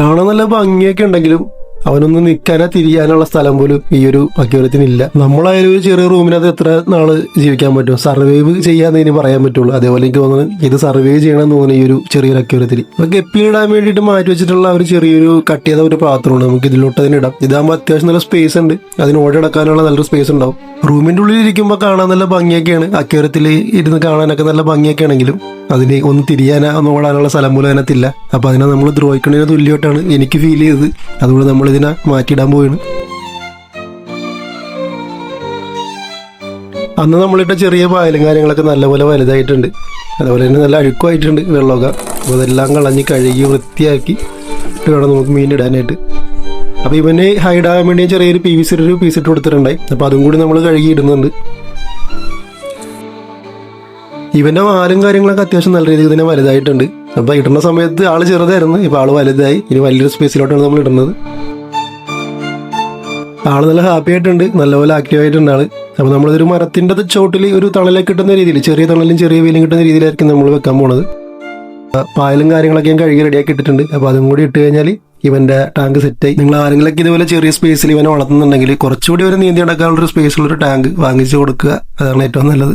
കാണാൻ നല്ല ഭംഗിയൊക്കെ ഉണ്ടെങ്കിലും അവനൊന്ന് നിൽക്കാനോ തിരിയാനുള്ള സ്ഥലം പോലും ഈ ഒരു അക്വേറിയത്തിനില്ല. നമ്മളായാലും ഒരു ചെറിയ റൂമിനകത്ത് എത്ര നാള് ജീവിക്കാൻ പറ്റും? സർവൈവ് ചെയ്യാന്ന് ഇനി പറയാൻ പറ്റുള്ളൂ. അതേപോലെ എനിക്ക് തോന്നുന്നു ഇത് സർവൈവ് ചെയ്യണമെന്ന് തോന്നുന്നു ഈ ഒരു ചെറിയൊരു അക്വേറിയത്തിൽ. അപ്പൊ ഗപ്പിയിടാൻ വേണ്ടിയിട്ട് മാറ്റി വെച്ചിട്ടുള്ള ഒരു ചെറിയൊരു കട്ട് ചെയ്ത ഒരു പാത്രമുണ്ട്. നമുക്ക് ഇതിലോട്ട് തന്നെ ഇടാം. ഇതാകുമ്പോൾ അത്യാവശ്യം നല്ല സ്പേസ് ഉണ്ട്, അതിന് ഓടിടക്കാനുള്ള നല്ലൊരു സ്പേസ് ഉണ്ടാവും. റൂമിന്റെ ഉള്ളിൽ ഇരിക്കുമ്പോൾ കാണാൻ നല്ല ഭംഗിയൊക്കെയാണ്, അക്വേറിയത്തിൽ ഇരുന്ന് കാണാനൊക്കെ നല്ല ഭംഗിയൊക്കെ ആണെങ്കിലും അതിന് ഒന്ന് തിരിയാനോ ഒന്ന് ഓടാനുള്ള സ്ഥലം പോലും അതിനകത്തില്ല. അപ്പൊ അതിനെ നമ്മൾ ദ്രോഹിക്കണതിന് തുല്യമായിട്ടാണ് എനിക്ക് ഫീൽ ചെയ്തത്. അതുകൊണ്ട് നമ്മൾ ഇതിനെ മാറ്റിയിടാൻ പോവുകയാണ്. അന്ന് നമ്മളിട്ട ചെറിയ പായലും കാര്യങ്ങളൊക്കെ നല്ലപോലെ വലുതായിട്ടുണ്ട്, അതുപോലെ തന്നെ നല്ല അഴുക്കുമായിട്ടുണ്ട് വെള്ളമൊക്കെ. അപ്പോൾ അതെല്ലാം കളഞ്ഞ് കഴുകി വൃത്തിയാക്കി വേണം നമുക്ക് മീൻ ഇടാനായിട്ട്. അപ്പോൾ ഇവന് ഹൈഡാകാൻ വേണ്ടി ചെറിയൊരു PVC ഒരു പീസ് ഇട്ട് കൊടുത്തിട്ടുണ്ടായി. അപ്പോൾ അതും കൂടി നമ്മൾ കഴുകി ഇടുന്നുണ്ട്. ഇവന്റെ വാലും കാര്യങ്ങളൊക്കെ അത്യാവശ്യം നല്ല രീതിയിൽ തന്നെ വലുതായിട്ടുണ്ട്. അപ്പോൾ ഇടുന്ന സമയത്ത് ആള് ചെറുതായിരുന്നു, ഇപ്പോൾ ആള് വലുതായി. ഇനി വലിയൊരു സ്പേസിലോട്ടാണ് നമ്മൾ ഇടുന്നത്. ആള് നല്ല ഹാപ്പി ആയിട്ടുണ്ട്, നല്ലപോലെ ആക്റ്റീവ് ആയിട്ടുണ്ട് ആള്. അപ്പോൾ നമ്മളിതൊരു മരത്തിൻ്റെ ചോട്ടിൽ ഒരു തണലൊക്കെ കിട്ടുന്ന രീതിയിൽ, ചെറിയ തണലും ചെറിയ വെയിലും കിട്ടുന്ന രീതിയിലായിരിക്കും നമ്മൾ വെക്കാൻ പോണത്. പായലും കാര്യങ്ങളൊക്കെ ഞാൻ കഴുകി റെഡിയാക്കി ഇട്ടിട്ടുണ്ട്. അപ്പോൾ അതും കൂടി ഇട്ട് കഴിഞ്ഞാൽ ഇവന്റെ ടാങ്ക് സെറ്റായി. നിങ്ങൾ ആരെങ്കിലൊക്കെ ഇതുപോലെ ചെറിയ സ്പേസിൽ ഇവനെ വളർത്തുന്നുണ്ടെങ്കിൽ കുറച്ചുകൂടി ഒരു നീന്തി നടക്കാനുള്ളൊരു സ്പേസുള്ളൊരു ടാങ്ക് വാങ്ങിച്ചു കൊടുക്കുക. അതാണ് ഏറ്റവും നല്ലത്.